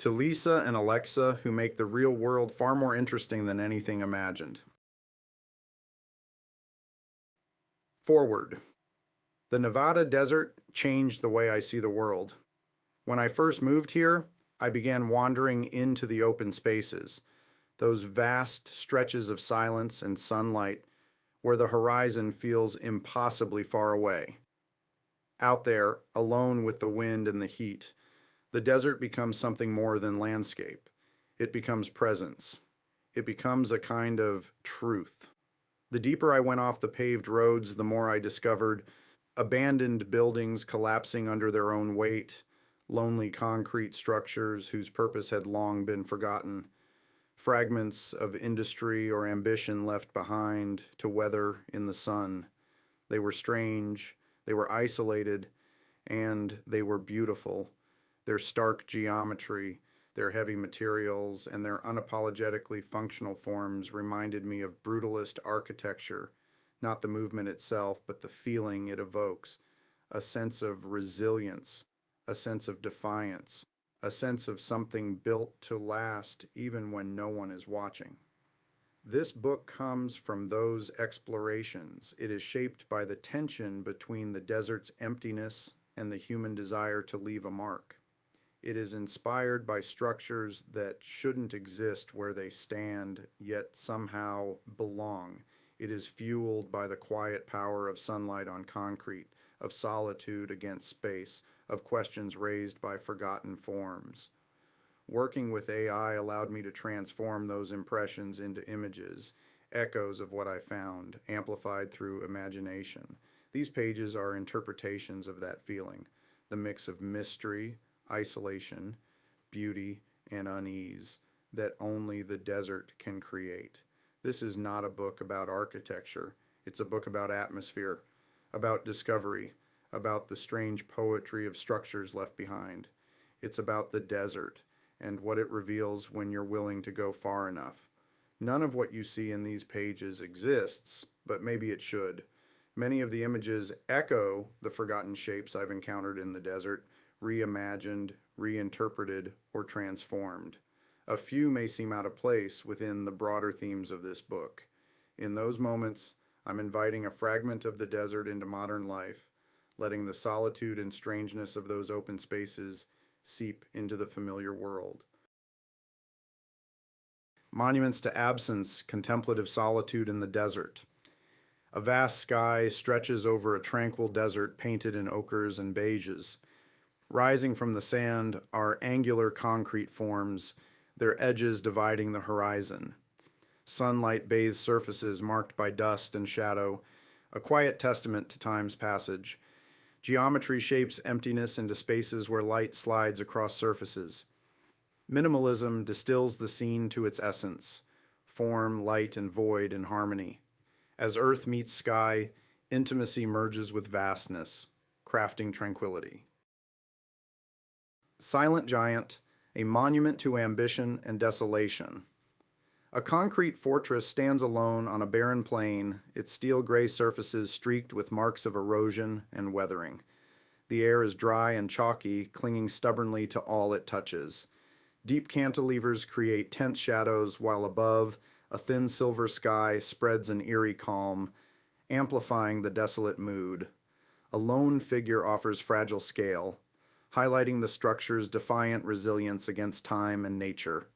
To Lisa and Alexa, who make the real world far more interesting than anything imagined. Forward. The Nevada desert changed the way I see the world. When I first moved here, I began wandering into the open spaces, those vast stretches of silence and sunlight where the horizon feels impossibly far away. Out there, alone with the wind and the heat, the desert becomes something more than landscape. It becomes presence. It becomes a kind of truth. The deeper I went off the paved roads, the more I discovered abandoned buildings collapsing under their own weight, lonely concrete structures whose purpose had long been forgotten, fragments of industry or ambition left behind to weather in the sun. They were strange, they were isolated, and they were beautiful. Their stark geometry, their heavy materials, and their unapologetically functional forms reminded me of brutalist architecture, not the movement itself, but the feeling it evokes, a sense of resilience, a sense of defiance, a sense of something built to last even when no one is watching. This book comes from those explorations. It is shaped by the tension between the desert's emptiness and the human desire to leave a mark. It is inspired by structures that shouldn't exist where they stand, yet somehow belong. It is fueled by the quiet power of sunlight on concrete, of solitude against space, of questions raised by forgotten forms. Working with AI allowed me to transform those impressions into images, echoes of what I found, amplified through imagination. These pages are interpretations of that feeling, the mix of mystery, isolation, beauty, and unease that only the desert can create. This is not a book about architecture. It's a book about atmosphere, about discovery, about the strange poetry of structures left behind. It's about the desert and what it reveals when you're willing to go far enough. None of what you see in these pages exists, but maybe it should. Many of the images echo the forgotten shapes I've encountered in the desert, reimagined, reinterpreted, or transformed. A few may seem out of place within the broader themes of this book. In those moments, I'm inviting a fragment of the desert into modern life, letting the solitude and strangeness of those open spaces seep into the familiar world. Monuments to absence, contemplative solitude in the desert. A vast sky stretches over a tranquil desert painted in ochres and beiges. Rising from the sand are angular concrete forms, their edges dividing the horizon. Sunlight-bathed surfaces marked by dust and shadow, a quiet testament to time's passage. Geometry shapes emptiness into spaces where light slides across surfaces. Minimalism distills the scene to its essence, form, light, and void in harmony. As earth meets sky, intimacy merges with vastness, crafting tranquility. Silent Giant, a monument to ambition and desolation. A concrete fortress stands alone on a barren plain, its steel-gray surfaces streaked with marks of erosion and weathering. The air is dry and chalky, clinging stubbornly to all it touches. Deep cantilevers create tense shadows, while above, a thin silver sky spreads an eerie calm, amplifying the desolate mood. A lone figure offers fragile scale, highlighting the structure's defiant resilience against time and nature.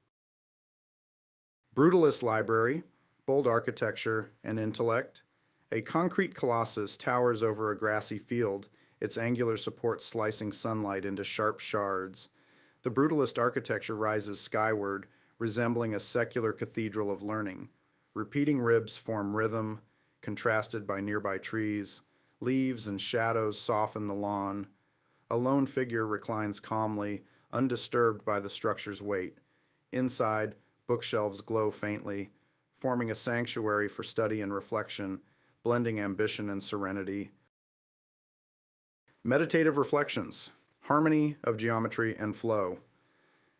Brutalist library, bold architecture, and intellect. A concrete colossus towers over a grassy field, its angular supports slicing sunlight into sharp shards. The brutalist architecture rises skyward, resembling a secular cathedral of learning. Repeating ribs form rhythm, contrasted by nearby trees. Leaves and shadows soften the lawn. A lone figure reclines calmly, undisturbed by the structure's weight. Inside, bookshelves glow faintly, forming a sanctuary for study and reflection, blending ambition and serenity. Meditative reflections, harmony of geometry and flow.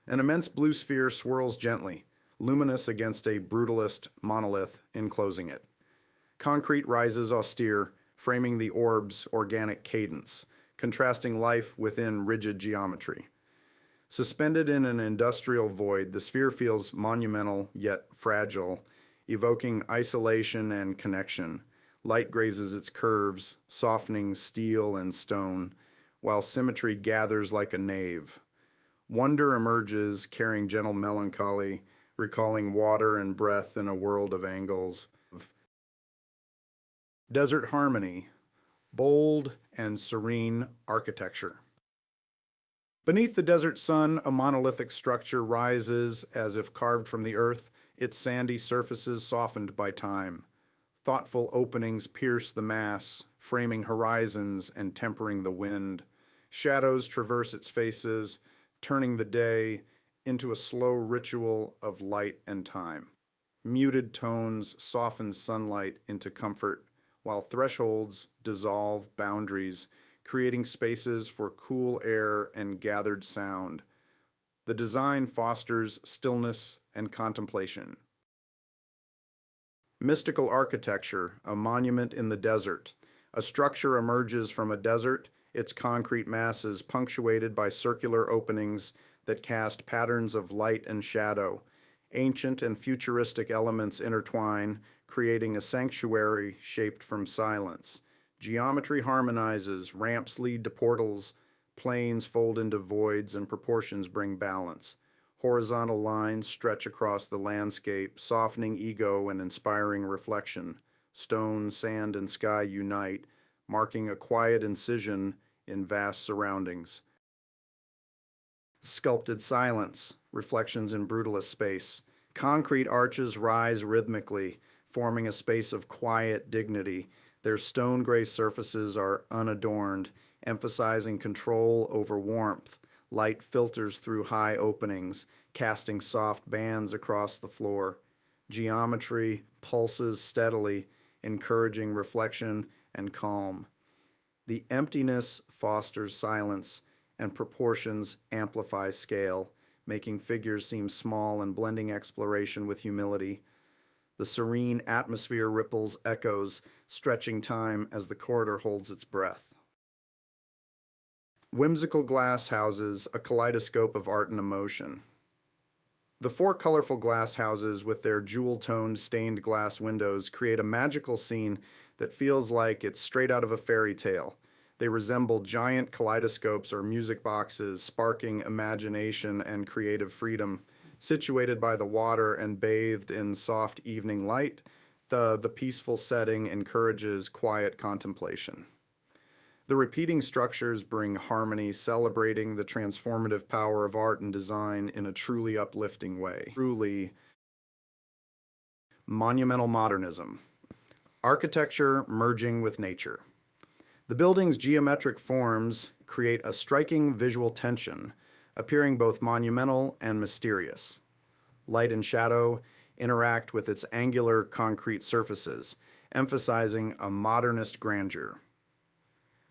An immense blue sphere swirls gently, luminous against a brutalist monolith enclosing it. Concrete rises austere, framing the orb's organic cadence, contrasting life within rigid geometry. Suspended in an industrial void, the sphere feels monumental yet fragile, evoking isolation and connection. Light grazes its curves, softening steel and stone, while symmetry gathers like a nave. Wonder emerges, carrying gentle melancholy, recalling water and breath in a world of angles. Desert harmony, bold and serene architecture. Beneath the desert sun, a monolithic structure rises as if carved from the earth, its sandy surfaces softened by time. Thoughtful openings pierce the mass, framing horizons and tempering the wind. Shadows traverse its faces, turning the day into a slow ritual of light and time. Muted tones soften sunlight into comfort, while thresholds dissolve boundaries, creating spaces for cool air and gathered sound. The design fosters stillness and contemplation. Mystical architecture, a monument in the desert. A structure emerges from a desert, its concrete masses punctuated by circular openings that cast patterns of light and shadow. Ancient and futuristic elements intertwine, creating a sanctuary shaped from silence. Geometry harmonizes, ramps lead to portals, planes fold into voids, and proportions bring balance. Horizontal lines stretch across the landscape, softening ego and inspiring reflection. Stone, sand, and sky unite, marking a quiet incision in vast surroundings. Sculpted silence, reflections in brutalist space. Concrete arches rise rhythmically, forming a space of quiet dignity. Their stone gray surfaces are unadorned, emphasizing control over warmth. Light filters through high openings, casting soft bands across the floor. Geometry pulses steadily, encouraging reflection and calm. The emptiness fosters silence, and proportions amplify scale, making figures seem small and blending exploration with humility. The serene atmosphere ripples echoes, stretching time as the corridor holds its breath. Whimsical glass houses, a kaleidoscope of art and emotion. The four colorful glass houses with their jewel-toned stained glass windows create a magical scene that feels like it's straight out of a fairy tale. They resemble giant kaleidoscopes or music boxes, sparking imagination and creative freedom. Situated by the water and bathed in soft evening light, the peaceful setting encourages quiet contemplation. The repeating structures bring harmony, celebrating the transformative power of art and design in a truly uplifting way. Truly monumental modernism. Architecture merging with nature. The building's geometric forms create a striking visual tension, appearing both monumental and mysterious. Light and shadow interact with its angular concrete surfaces, emphasizing a modernist grandeur.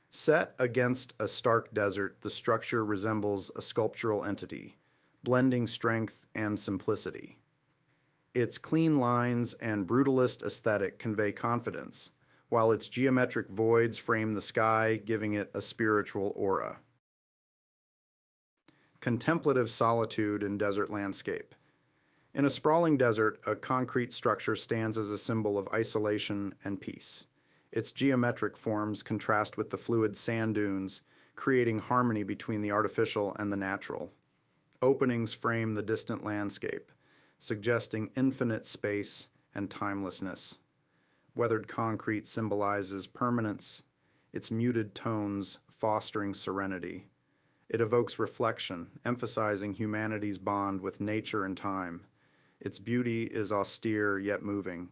Set against a stark desert, the structure resembles a sculptural entity, blending strength and simplicity. Its clean lines and brutalist aesthetic convey confidence, while its geometric voids frame the sky, giving it a spiritual aura. Contemplative solitude in desert landscape. In a sprawling desert, a concrete structure stands as a symbol of isolation and peace. Its geometric forms contrast with the fluid sand dunes, creating harmony between the artificial and the natural. Openings frame the distant landscape, suggesting infinite space and timelessness. Weathered concrete symbolizes permanence, its muted tones fostering serenity. It evokes reflection, emphasizing humanity's bond with nature and time. Its beauty is austere yet moving.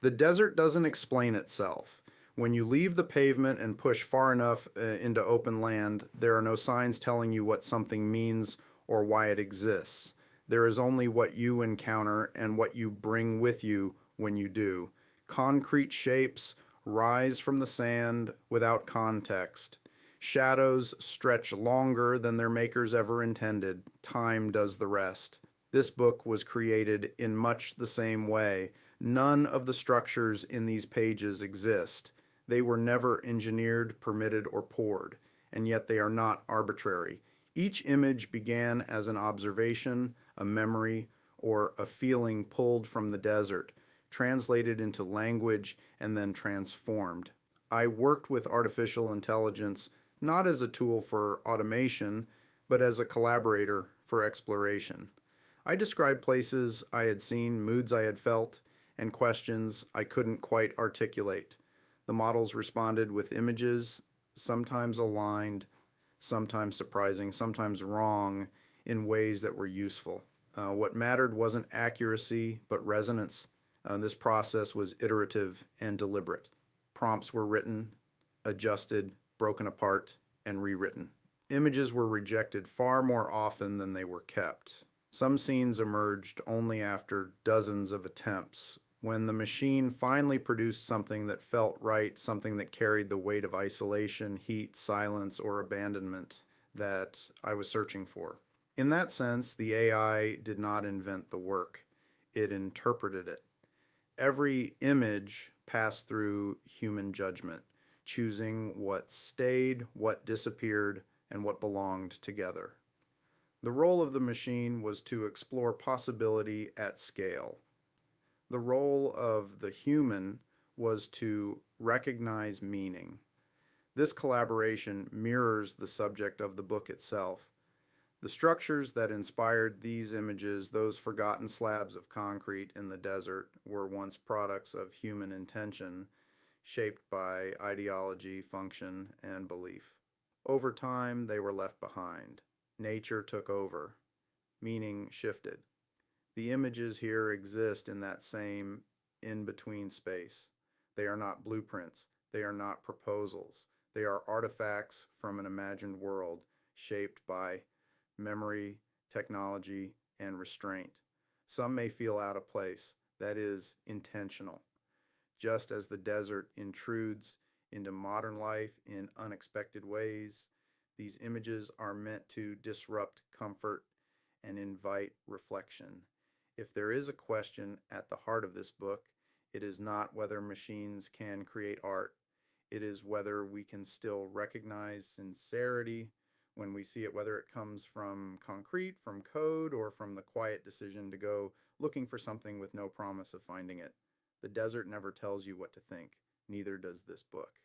The desert doesn't explain itself. When you leave the pavement and push far enough into open land, there are no signs telling you what something means or why it exists. There is only what you encounter and what you bring with you when you do. Concrete shapes rise from the sand without context. Shadows stretch longer than their makers ever intended. Time does the rest. This book was created in much the same way. None of the structures in these pages exist. They were never engineered, permitted, or poured, and yet they are not arbitrary. Each image began as an observation, a memory, or a feeling pulled from the desert, translated into language, and then transformed. I worked with artificial intelligence not as a tool for automation, but as a collaborator for exploration. I described places I had seen, moods I had felt, and questions I couldn't quite articulate. The models responded with images, sometimes aligned, sometimes surprising, sometimes wrong, in ways that were useful. What mattered wasn't accuracy, but resonance. This process was iterative and deliberate. Prompts were written, adjusted, broken apart, and rewritten. Images were rejected far more often than they were kept. Some scenes emerged only after dozens of attempts. When the machine finally produced something that felt right, something that carried the weight of isolation, heat, silence, or abandonment that I was searching for. In that sense, the AI did not invent the work, it interpreted it. Every image passed through human judgment, choosing what stayed, what disappeared, and what belonged together. The role of the machine was to explore possibility at scale. The role of the human was to recognize meaning. This collaboration mirrors the subject of the book itself. The structures that inspired these images, those forgotten slabs of concrete in the desert, were once products of human intention, shaped by ideology, function, and belief. Over time, they were left behind. Nature took over. Meaning shifted. The images here exist in that same in-between space. They are not blueprints. They are not proposals. They are artifacts from an imagined world shaped by memory, technology, and restraint. Some may feel out of place. That is intentional. Just as the desert intrudes into modern life in unexpected ways, these images are meant to disrupt comfort and invite reflection. If there is a question at the heart of this book, it is not whether machines can create art. It is whether we can still recognize sincerity when we see it, whether it comes from concrete, from code, or from the quiet decision to go looking for something with no promise of finding it. The desert never tells you what to think, neither does this book.